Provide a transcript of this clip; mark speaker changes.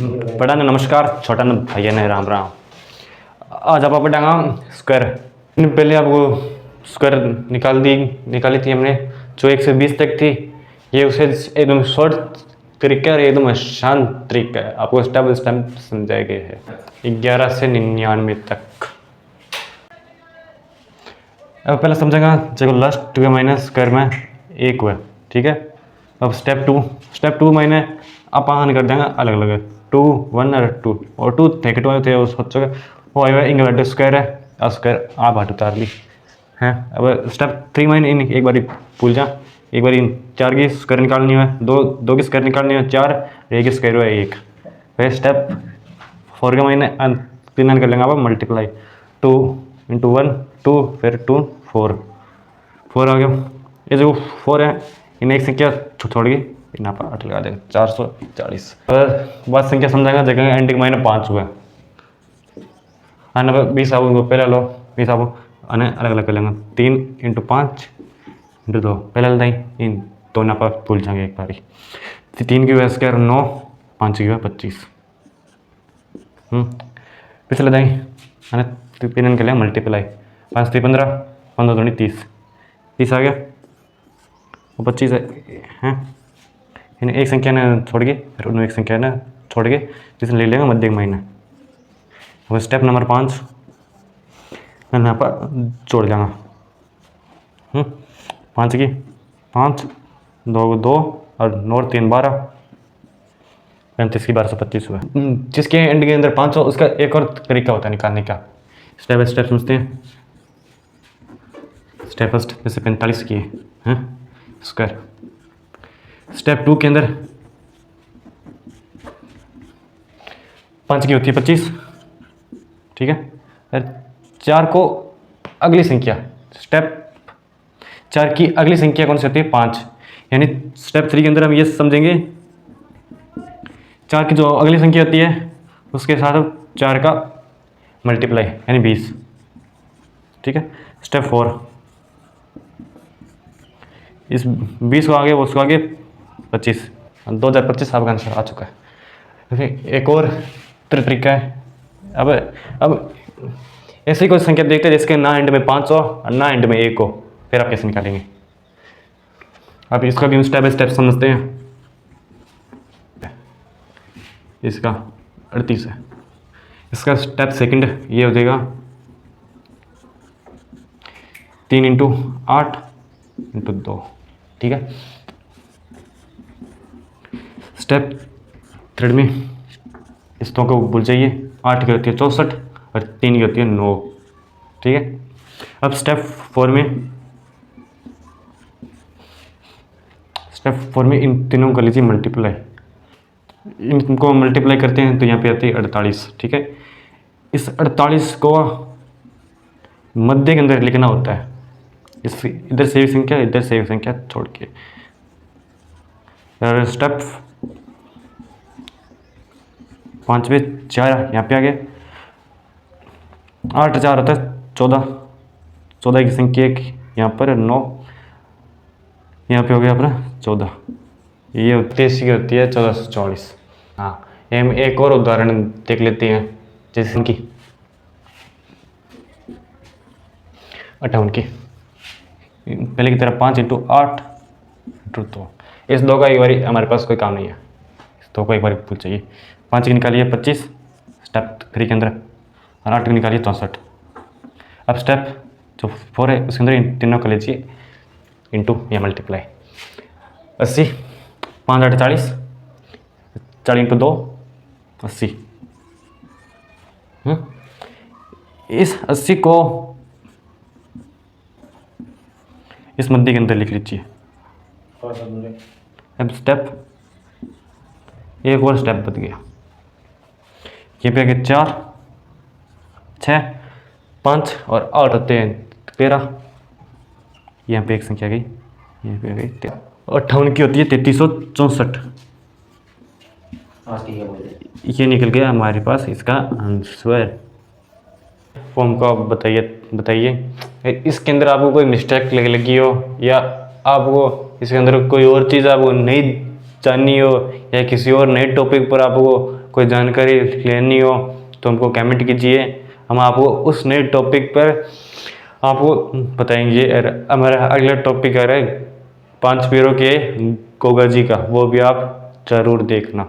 Speaker 1: बड़ा ने नमस्कार, छोटा ने भैया ने राम राम। आज आप पढ़ेंगे स्क्वायर। पहले आपको स्क्वायर निकाली थी हमने, जो 1 से 20 तक थी। ये उसे एकदम शॉर्ट तरीका और एकदम आसान तरीका है, आपको स्टेप बाय स्टेप समझाया गया है 11 से 99 तक। अब पहले समझेगा जो लास्ट 2 माइनस स्क्वायर में 1 हुआ, ठीक है। अब स्टेप टू मैंने आप कर देंगे अलग अलग 2 1 और 2 और 2 थे 2 थे उस सोचोगे वो आया इंग्लैंड स्क्वायर है और स्क्वायर आप हट उतार ली है। अब स्टेप 3 मैंने इन एक बार भूल जा, एक बार इन 4 की स्क्वायर निकालनी है, 2 की स्क्वायर निकालनी है 4, 1 की स्क्वायर है 1। फिर स्टेप 4 के मैंने 3 कर लेंगे आप मल्टीप्लाई 2 × 1 2 फिर 2 4 आ गया। ये जो 4 है इन एक संख्या छोड़ गई यहाँ पर 8 लगा देंगे 440। बात संख्या समझाएंगे देखेंगे एंडिंग माइने 5 हुआ आने 20 आबू पहले लो 20 आबू आने अलग अलग कर लेंगे 3 × 5 × 2 पहले लगाई इन तो ना पर भूल जाएंगे एक बारी। 3 की स्क्वायर 9 5 की 25 पिछले दाई आने 3 कर लेंगे मल्टीप्लाई 5 3 15 15 दूनी 30 आ गया 25 है। इन्हें एक संख्या ने छोड़ के फिर उन्हें एक संख्या ने छोड़ के जिसने ले लेंगे मध्य महीने। अब स्टेप नंबर 5 यहाँ पर जोड़ जाना 5 की 5 2 2 और 9 3 12 35 की 1225 हुआ। जिसके एंड के अंदर 5 हो उसका एक और तरीका होता है निकालने का। स्टेप बाय स्टेप समझते हैं। स्टेप फर्स्ट जैसे 45 की है स्क्वायर। स्टेप 2 के अंदर 5 की होती है 25, ठीक है। फिर 4 को अगली संख्या स्टेप 4 की अगली संख्या कौन सी होती है 5, यानी स्टेप 3 के अंदर हम ये समझेंगे 4 की जो अगली संख्या होती है उसके साथ 4 का मल्टीप्लाई यानी 20, ठीक है। स्टेप 4 इस 20 को आगे उसको आगे 25 2025 आपका आंसर आ चुका है। फिर एक और तरीका है। अब ऐसी कोई संख्या देखते हैं जिसके ना एंड में 5 हो और ना एंड में 1 हो, फिर आप कैसे निकालेंगे। अब इसका भी स्टेप बाय स्टेप समझते हैं। इसका 38 है, इसका स्टेप सेकंड ये हो जाएगा 3 × 8 × 2, ठीक है। स्टेप 3 में इस दो को भूल जाइए, 8 की होती है 64 और 3 की होती है 9, ठीक है। अब स्टेप 4 में इन तीनों को लीजिए मल्टीप्लाई, इनको मल्टीप्लाई करते हैं तो यहाँ पे आती है 48, ठीक है। इस 48 को मध्य के अंदर लिखना होता है, इस इधर से एक संख्या इधर से एक संख्या छोड़ के। और स्टेप 5 में 4 यहाँ पे आ गए, 8 4 होता है 14 की संख्या एक यहाँ पर 9 यहाँ पे हो गया अपना 14, ये होती है 1444। हाँ हम एक और उदाहरण देख लेते हैं जैसे कि 58 की पहले की तरह 5 × 8 × 2। इस 2 का एक बार हमारे पास कोई काम नहीं है, इस 2 को एक बार भूल चाहिए। 5 की निकालिए 25 स्टेप 3 के अंदर और 8 की निकालिए 64। अब स्टेप जो 4 है उसके अंदर इन तीनों का लीजिए इंटू या मल्टीप्लाई 80 5 8 40 40 × 2 80। इस 80 को इस मध्य के अंदर लिख लीजिए। अब स्टेप एक और स्टेप बच गया, ये पे आगे 4 6 5 और 8 होते हैं 13, यहाँ पे एक संख्या गई, यहाँ पे आ गई 13। 58 की होती है 3364। ये निकल गया हमारे पास इसका आंसर। फॉर्म को आप बताइए इसके अंदर आपको कोई मिस्टेक लगी हो या आपको इसके अंदर कोई और चीज़ आपको नहीं जाननी हो या किसी और नए टॉपिक पर आपको कोई जानकारी लेनी हो तो हमको कमेंट कीजिए, हम आपको उस नए टॉपिक पर आपको बताएंगे। और हमारा अगला टॉपिक आ रहा है 5 पैरों के गोगा जी का, वो भी आप ज़रूर देखना।